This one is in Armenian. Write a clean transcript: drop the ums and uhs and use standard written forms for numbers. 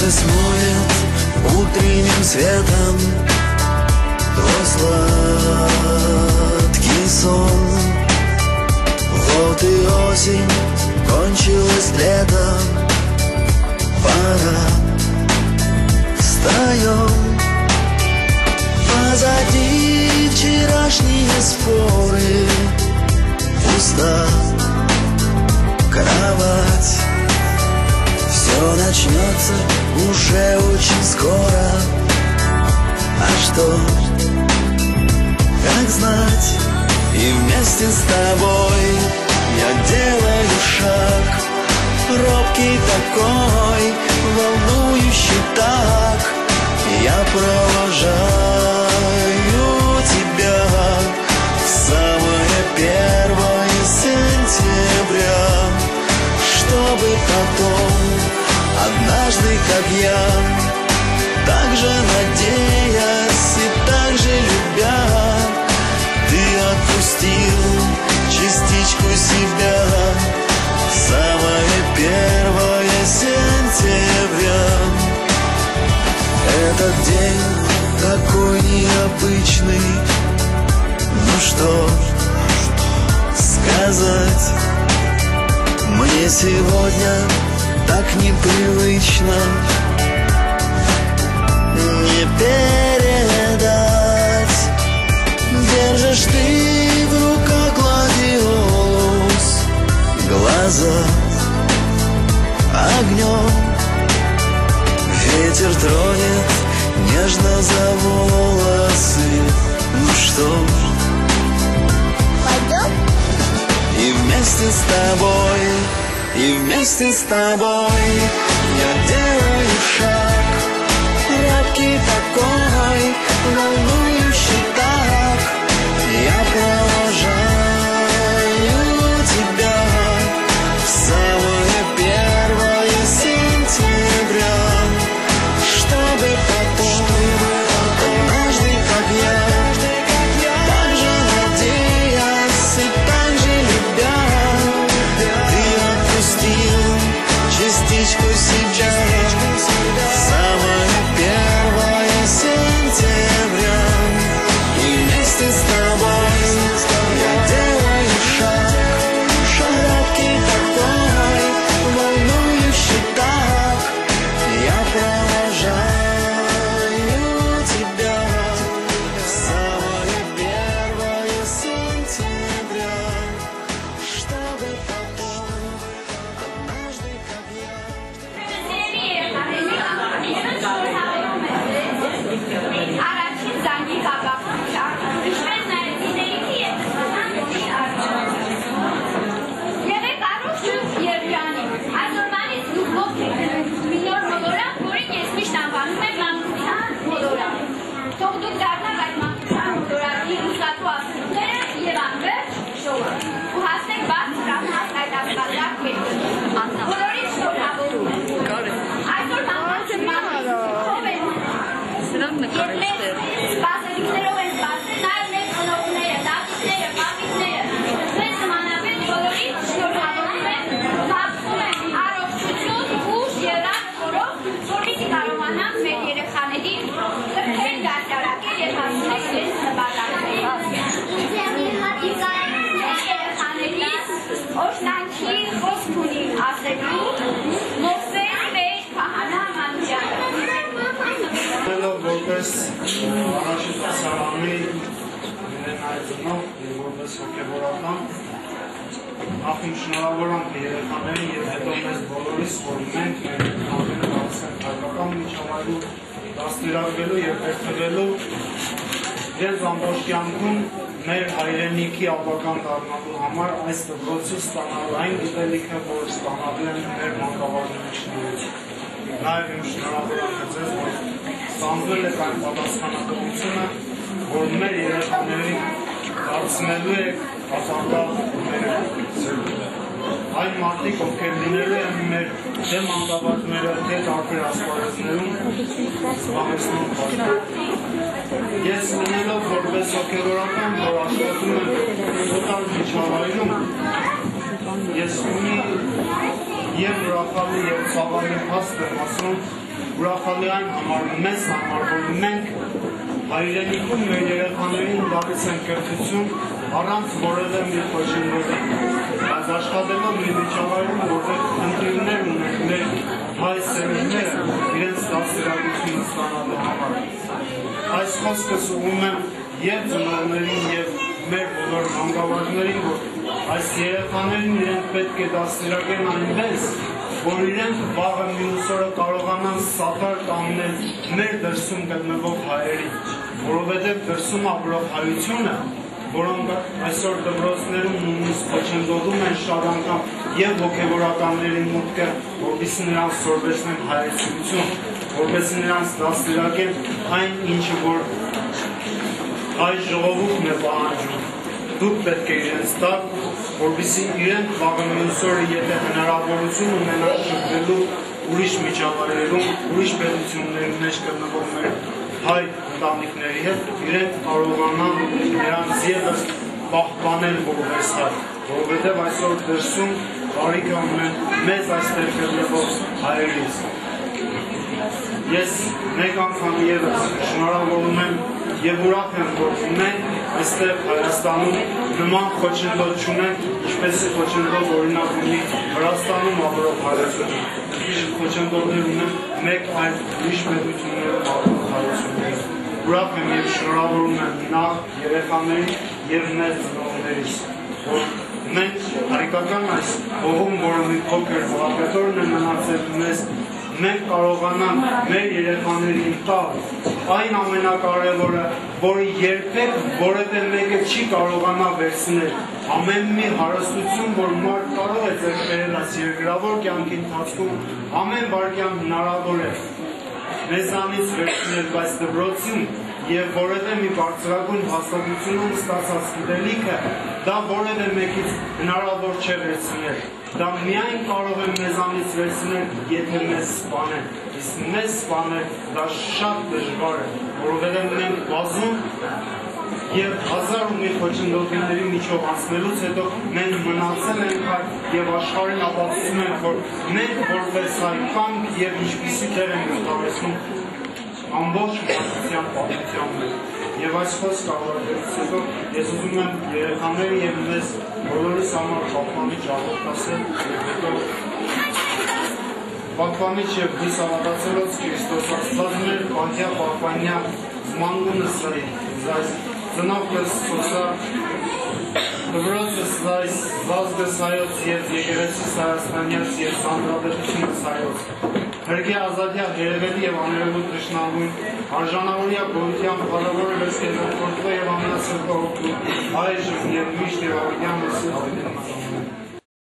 Солнце смоет утренним светом твой сладкий сон. Вот и осень, кончилось лето, пора, встаем. Позади вчерашние споры, пуста кровать. Все начнется уже очень скоро. А что, как знать? И вместе с тобой я делаю шаг, робкий такой, волнующий так. Я провожаю тебя в самое 1 сентября, чтобы потом, однажды, как я, так же надеясь и так же любя, ты отпустил частичку себя в самое 1 сентября. Этот день такой необычный, ну что сказать, мне сегодня так непривычно, не передать. Держишь ты в руках гладиолус, глаза огнем. Ветер тронет нежно за волосы. Ну что, пойдем? И вместе с тобой, и вместе с тобой я делаю шаг, робкий такой, волнующий так. Я провожаю тебя в самое 1 сентября, чтобы потом, однажды, как я, так же надеясь и так же любя, ты отпустил частичку себя в самое 1 сентября. И вместе с тобой я делаю шаг, робкий такой, волнующий так. Я провожаю тебя в самое 1 сентября, чтобы потом, однажды, как я. Առաջին զանգի կապակցության, ինչպես նաև դիներիքի և տեսանյութի արդյունքում։ Եղեք առողջ ու երջանիկ։ Այսօրվանից դուք ողջ եք մի նոր մոլորակ, որին ես միշտ անվանում եմ մանկության մոլորակ։ Թող դուք դառնաք այդ մանկության մոլորակի ուսակու ասելուները և անվերջ շոուը, ու հասնեք բարձր առնած այդ աշխատանք կետին։ Բոլորից շնորհավորում եմ։ Այսօր մանկություն մանկություն ով է Եվ մեզ սպասելիքներով են սպասել նաև մեր ծնողները, տատիկները, պապիկները։ Ձեզ նմանապես բոլորից շնորհավորում եմ, մաղթում եմ առողջություն, ուժ և լավ խորով, որպեսզի կարողանանք մեր երեխաներին կրթել, դաստիարակել և հասնել իրենց նպատակներին։ Երեխաներին օժտանքի խոսք ունի ասելու Մովսես Վեր Քահանա Մանուկյանը։ Որպես առաջին դասարանի ներկայացնող և որպես հոգևորական նախ իմ շնորհավորանք երեխաներին և հետո մեզ բոլորիս, որ մենք մեր ամենը դարձել հայկական միջավայրում դաստիարակելու և կրթվելու իրենց ամբողջ կյանքում մեր հայրենիքի ապագան դառնալու համար այս դպրոցից ստանալու այն գիտելիքը, որ ստանալու են մեր մանկավարժությունից։ Նաև իմ շնորհավորանքը ձեզ, որ ստանձնել եք այն պատասխանատվությունը, որ մեր երեխաներին դարձնելու եք ապագա այն մարդիկ, ովքեր լինելու են մեր թե մանկավարժները, թե տարբեր ասպարեզներում զբաղեցնում պատկեր։ Ես լինելով որպես հոգևորական, որ աշխատում եմ տոտալ միջավայրում, ես ունի և ուրախալի և ցավալի հաստ եմ ասում, ուրախալի այն համար մեզ համար, որ մենք հայրենիքում մեր երեխաներին տալիս են կրթություն առանց որևէ մի խոչընդոտի, բայց աշխատելով մի միջավայրում, որտեղ ընտրություններ ունենք մեր հայ սերունդները իրենց դաստիարակությունը ստանալու համար։ Այս խոսքս ուղղում եմ և ծնողներին և մեր բոլոր մանկավարժներին, որ այս երեխաներին իրենք պետք է դաստիարակեն այնպես, որ իրենք վաղը մյուս օրը կարողանան սատար կանգնել մեր դրսում գտնվող հայերին, որովհետև դրսում ապրող հայությունը, որոնք այսօր դպրոցներում նույնիսկ խոչընդոտում են շատ անգամ և հոգևորականների մուտքը, որպեսզի նրանց սորվեցնեն հայեցություն, որպեսզի նրանց դաստիարակեն այն, ինչը որ հայ ժողովուրդն է պահանջում, դուք պետք է իրենց տակ, որպեսզի իրենք վաղը մյուս օրը եթե հնարավորություն ունենան շփվելու ուրիշ միջավայրերում, ուրիշ պետությունների մեջ գտնվող մեր հայ ընտանիքների հետ, իրենք կարողանան նրանց ևս պահպանել որպես հայ, որովհետև այսօր դրսում կարիք ունեն մեզ այստեղ գտնվող հայերից։ Ես մեկ անգամ ևս շնորհավորում եմ և ուրախ եմ, որ մենք այստեղ Հայաստանում նման խոչընդոտ չունենք, ինչպես է խոչընդոտ օրինակ ունի Վրաստանում ապրող հայությունը, ինչպիսի խոչընդոտներ ունեն մեկ այլ ուրիշ պետություններում ապրող հայություններից։ Ուրախ եմ և շնորհավորում եմ նախ երեխաներին և մեծ ծնողներից, որ մենք հայկական այս հողում, որը մի փոքր հողապետորն է մնացել մեզ, մենք կարողանանք մեր երեխաներին տալ այն ամենակարևորը, որը երբեք որևէ մեկը չի կարողանա վերցնել, ամեն մի հարստություն, որ մարդ կարող է ձեռք բերել այս երկրավոր կյանքի ընթացքում, ամեն վայրկյան հնարավոր է մեզանից վերցնել, բայց դպրոցում և որևէ մի բարձրագույն հաստատությունում ստացած գիտելիքը, դա որևէ մեկից հնարավոր չէ վերցնել, դա միայն կարող է մեզանից վերցնել, եթե մեզ սպանեն, իսկ մեզ սպանել դա շատ դժվար է, որովհետև մենք բազում և հազար ու մի խոչընդոտների միջով անցնելուց հետո մենք մնացել ենք հայ և աշխարհին ապացուցում ենք, որ մենք որպես հայ կանք և ինչպիսի տեղ ենք զբաղեցնում ամբողջ մարդկության պատմության մեջ։ Եվ այս խոսք ավարտելուց հետո ես ուզում եմ երեխաները և մեզ բոլորիս համար պահպանիչ աղոթք ասել և հետո պահպանիչ և հույս հավատացելոց Քրիստոս Աստված մեր պահյա պահպանյա զմանգունը սրի, զայս ծնողքս սոսա, դպրոցս զայս, վազգս հայոց և եկեղեցիս Հայաստանյաց և Սանրապետությունս հայոց, հրկե ազատյա հերևելի և աներևոտ թշնամուն, արժանավորյա գոյության փառավորը վերսկեզը խորտվե և ամենասրտը հոգու, այժմ և միշտ և ավետյան մսի ավետյան